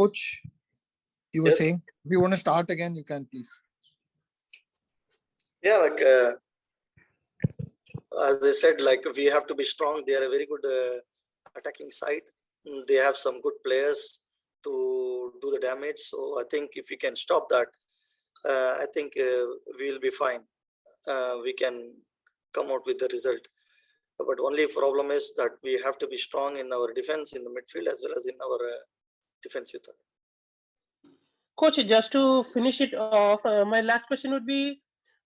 Coach, you were saying, if you want to start again, you can, please. Yeah, as I said, we have to be strong. They are a very good attacking side. They have some good players to do the damage. So I think if we can stop that, I think we'll be fine. We can come out with the result. But only problem is that we have to be strong in our defense in the midfield as well as in our defensive third. Coach, just to finish it off, my last question would be,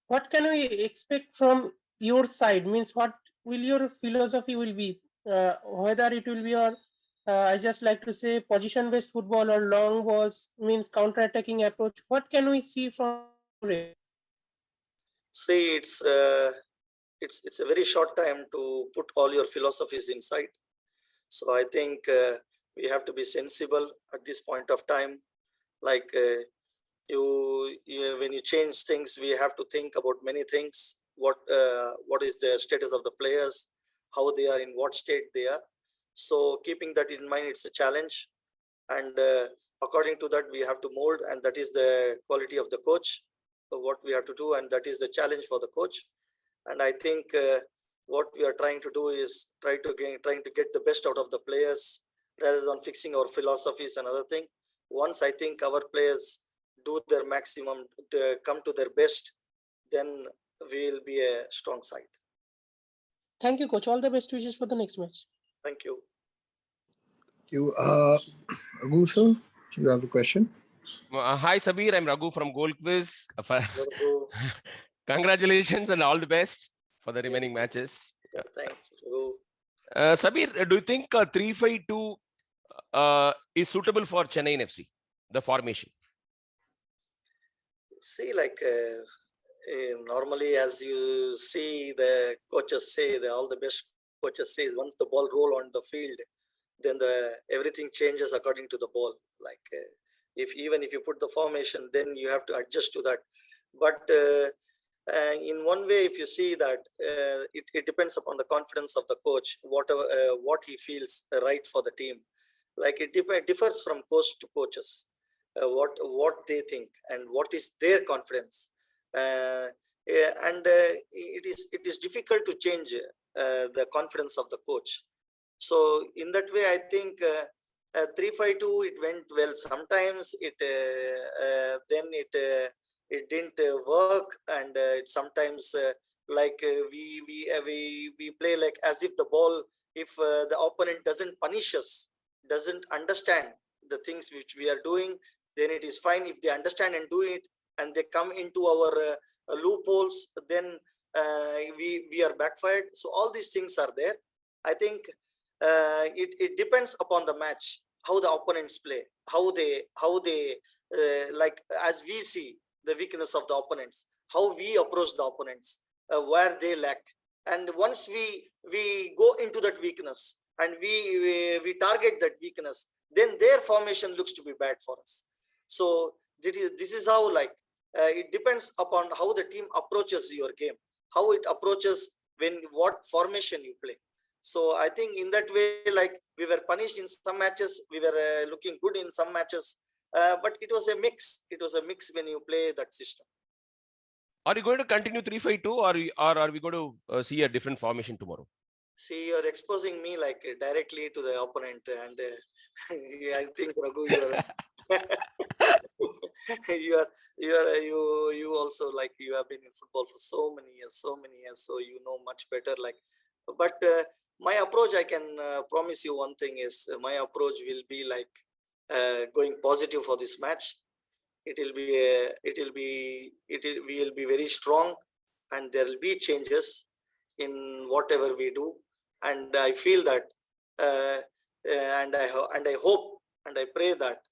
what can we expect from your side? Means what will your philosophy will be? Whether it will be or I just like to say position-based football or long balls, means counter-attacking approach. What can we see from it? See, it's a very short time to put all your philosophies inside. So I think we have to be sensible at this point of time. When you change things, we have to think about many things. What is the status of the players, how they are, in what state they are. So keeping that in mind, it's a challenge, and according to that we have to mold, and that is the quality of the coach. So what we have to do, and that is the challenge for the coach. And I think what we are trying to do is trying to get the best out of the players rather than fixing our philosophies and other thing. Once I think our players do their maximum to come to their best, then we will be a strong side. Thank you, coach. All the best wishes for the next match. Thank you. Thank you. Raghu, sir, you have a question? Hi, Sabir. I'm Raghu from Gold Quiz. Congratulations and all the best for the remaining matches. Thanks, Raghu. Sabir, do you think 3-5-2 is suitable for Chennaiyin FC, the formation? See, normally, as you see, the coaches say, all the best coaches say, once the ball roll on the field, then everything changes according to the ball. Even if you put the formation, then you have to adjust to that. But in one way, if you see that it depends upon the confidence of the coach, what he feels right for the team. It differs from coach to coaches, what they think and what is their confidence. It is difficult to change the confidence of the coach. So in that way, I think 3-5-2 it went well. Sometimes it didn't work, and sometimes we play like as if the ball, if the opponent doesn't punish us, doesn't understand the things which we are doing, then it is fine. If they understand and do it, and they come into our loopholes, then we are backfired. So all these things are there. I think it depends upon the match, how the opponents play, how they as we see the weakness of the opponents, how we approach the opponents, where they lack, and once we go into that weakness and we target that weakness, then their formation looks to be bad for us. So this is how it depends upon how the team approaches your game, how it approaches what formation you play. So I think in that way, we were punished in some matches, we were looking good in some matches, but it was a mix. It was a mix when you play that system. Are you going to continue 3-5-2, or are we going to see a different formation tomorrow? See, you're exposing me directly to the opponent, and I think Raghu, you also you have been in football for so many years, so you know much better. But my approach, I can promise you one thing is my approach will be going positive for this match. We will be very strong, and there will be changes in whatever we do. And I feel that, and I hope and I pray that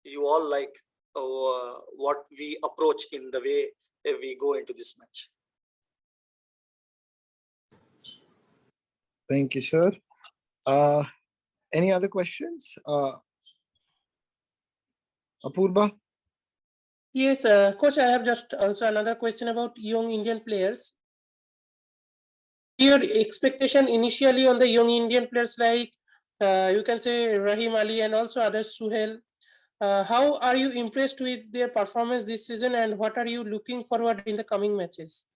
you all like what we approach in the way we go into this match. Thank you, sir. Any other questions? Apurba? Yes, coach, I have just also another question about young Indian players. Your expectation initially on the young Indian players, you can say Rahim Ali and also others, Suhail, How are you impressed with their performance this season, and what are you looking forward in the coming matches?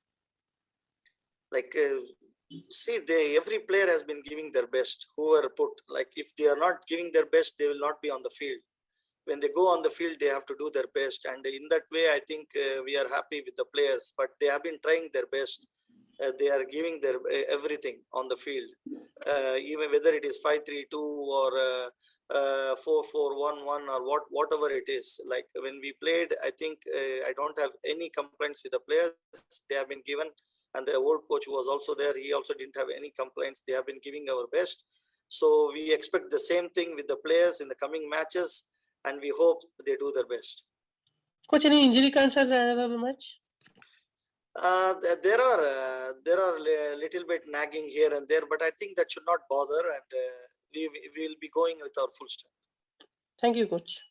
Like, see, every player has been giving their best. Whoever put, like, if they are not giving their best, they will not be on the field. When they go on the field, they have to do their best, and in that way, I think we are happy with the players. But they have been trying their best. They are giving their everything on the field, even whether it is 5-3-2 or 4-4-1-1 or whatever it is. Like when we played, I think I don't have any complaints with the players. They have been given, and the old coach who was also there, he also didn't have any complaints. They have been giving our best. So we expect the same thing with the players in the coming matches, and we hope they do their best. Coach, any injury concerns in another match? There are little bit nagging here and there, but I think that should not bother, and we will be going with our full strength. Thank you, coach.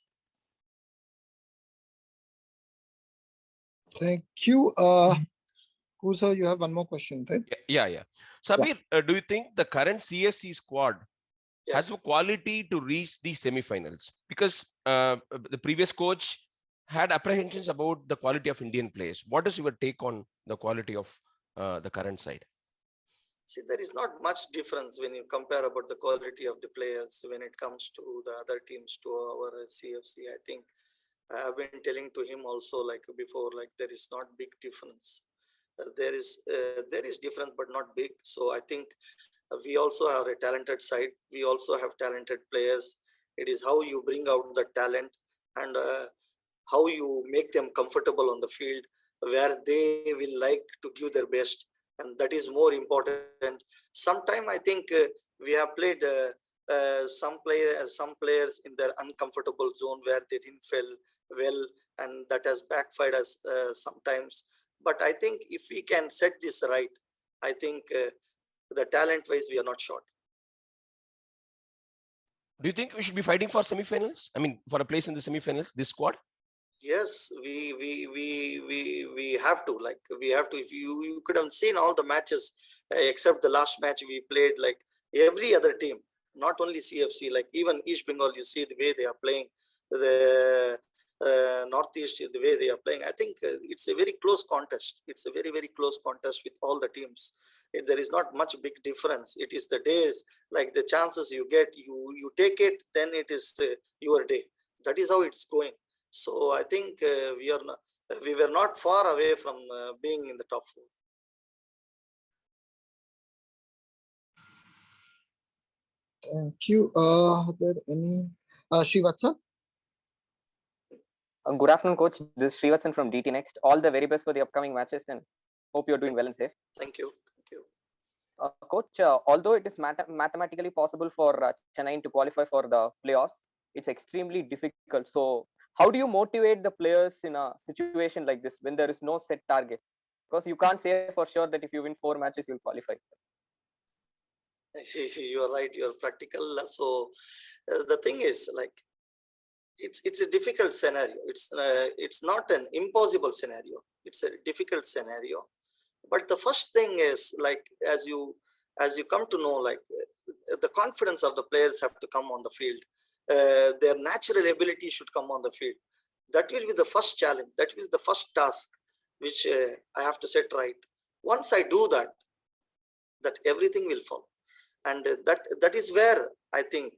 Thank you. Kusa, you have one more question, right? Yeah. Sabir, do you think the current CFC squad Yeah. has the quality to reach the semi-finals? Because the previous coach had apprehensions about the quality of Indian players. What is your take on the quality of the current side? See, there is not much difference when you compare about the quality of the players when it comes to the other teams to our CFC. I think I have been telling to him also, like before, like there is not big difference. There is difference, but not big. So I think we also have a talented side. We also have talented players. It is how you bring out the talent and how you make them comfortable on the field where they will like to give their best, and that is more important. Sometime I think we have played some players in their uncomfortable zone where they didn't feel well, and that has backfired us sometimes. But I think if we can set this right, I think the talent wise we are not short. Do you think we should be fighting for semi-finals? I mean, for a place in the semi-finals, this squad? Yes, we have to, like we have to. If you could have seen all the matches except the last match we played, like every other team, not only CFC, like even East Bengal, you see the way they are playing, the Northeast, the way they are playing. I think it's a very close contest. It's a very close contest with all the teams. There is not much big difference. It is the days, like the chances you get, you take it, then it is your day. That is how it's going. So I think we were not far away from being in the top four. Thank you. Are there any Srivatsa? Good afternoon, coach. This is Srivatsan from DT Next. All the very best for the upcoming matches, and hope you're doing well and safe. Thank you. Coach, although it is mathematically possible for Chennaiyin to qualify for the playoffs, it's extremely difficult. So how do you motivate the players in a situation like this when there is no set target? Because you can't say for sure that if you win 4 matches, you'll qualify. You're right. You're practical. So the thing is, like, it's a difficult scenario. It's not an impossible scenario. It's a difficult scenario. But the first thing is, like, as you come to know, like the confidence of the players have to come on the field. Their natural ability should come on the field. That will be the first challenge. That will be the first task which I have to set right. Once I do that, that everything will follow. And that is where I think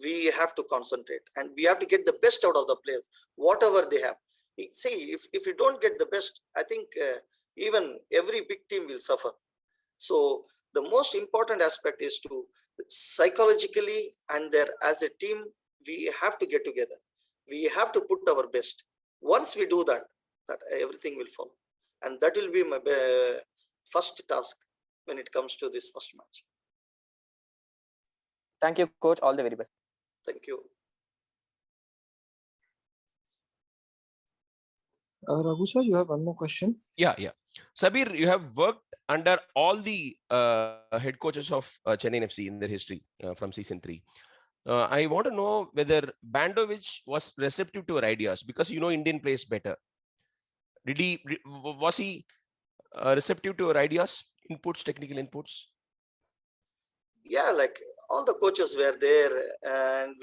we have to concentrate, and we have to get the best out of the players, whatever they have. See, if you don't get the best, I think even every big team will suffer. So the most important aspect is to psychologically and there as a team, we have to get together. We have to put our best. Once we do that, everything will follow. And that will be my first task when it comes to this first match. Thank you, coach. All the very best. Thank you. Raghu, you have one more question? Yeah. Sabir, you have worked under all the head coaches of Chennaiyin FC in their history from season 3. I want to know whether Bandovic was receptive to your ideas, because you know Indian plays better. Was he receptive to your ideas, inputs, technical inputs? Yeah, like all the coaches were there, and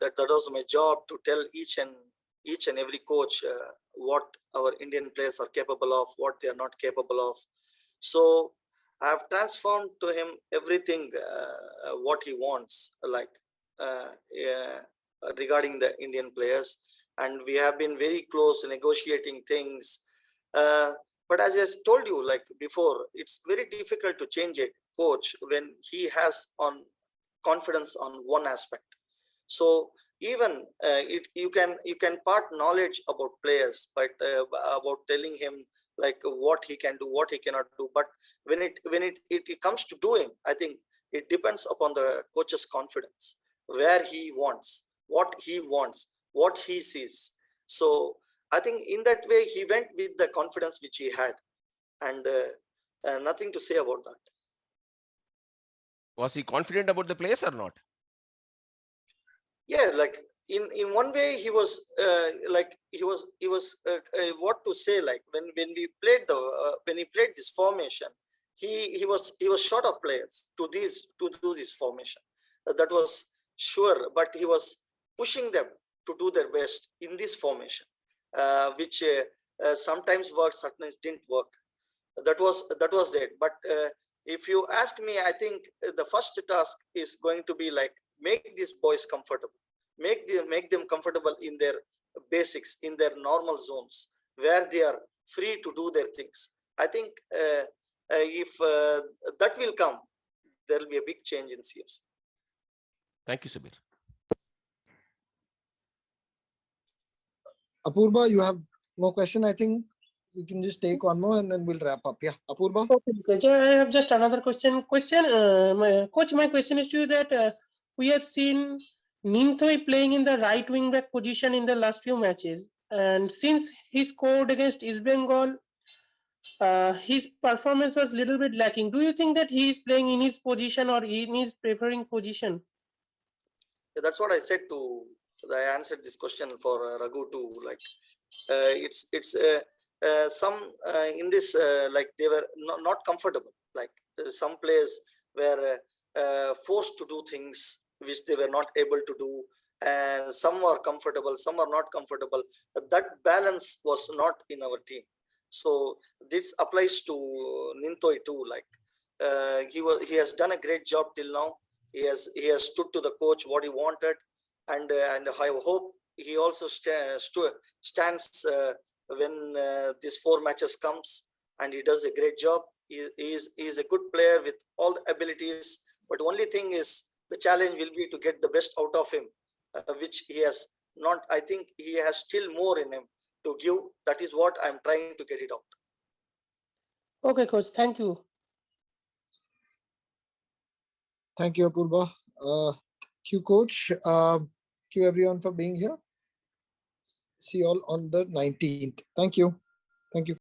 that was my job to tell each and every coach what our Indian players are capable of, what they are not capable of. So I have transformed to him everything what he wants, like regarding the Indian players, and we have been very close negotiating things. But as I told you, like before, it's very difficult to change a coach when he has on confidence on one aspect. So even you can part knowledge about players, but about telling him like what he can do, what he cannot do. But when it comes to doing, I think it depends upon the coach's confidence, where he wants, what he sees. So I think in that way he went with the confidence which he had, and nothing to say about that. Was he confident about the players or not? Yeah, like in one way he was what to say, like when we played when he played this formation, he was short of players to do this formation. That was sure, but he was pushing them to do their best in this formation, which sometimes worked, sometimes didn't work. That was it. But if you ask me, I think the first task is going to be like make these boys comfortable, make them comfortable in their basics, in their normal zones where they are free to do their things. I think if that will come, there will be a big change in CFC. Thank you, Sabir. Apurba, you have no question? I think we can just take one more and then we'll wrap up. Yeah, Apurba. Okay, coach. I have just another question. Coach, my question is to you that we have seen Ninthoi playing in the right wing back position in the last few matches, and since he scored against East Bengal, his performance was a little bit lacking. Do you think that he is playing in his position or in his preferring position? Yeah, that's what I said to. I answered this question for Raghu too. Like it's some in this like they were not comfortable. Like some players were forced to do things which they were not able to do, and some are comfortable, some are not comfortable. That balance was not in our team. So this applies to Ninthoi too. Like he has done a great job till now. He has stood to the coach what he wanted, and I hope he also stands when these 4 matches comes, and he does a great job. He is a good player with all the abilities, but only thing is the challenge will be to get the best out of him, which he has not. I think he has still more in him to give. That is what I'm trying to get it out. Okay, coach. Thank you. Thank you, Apurba. Thank you, coach. Thank you, everyone, for being here. See you all on the 19th. Thank you. Thank you.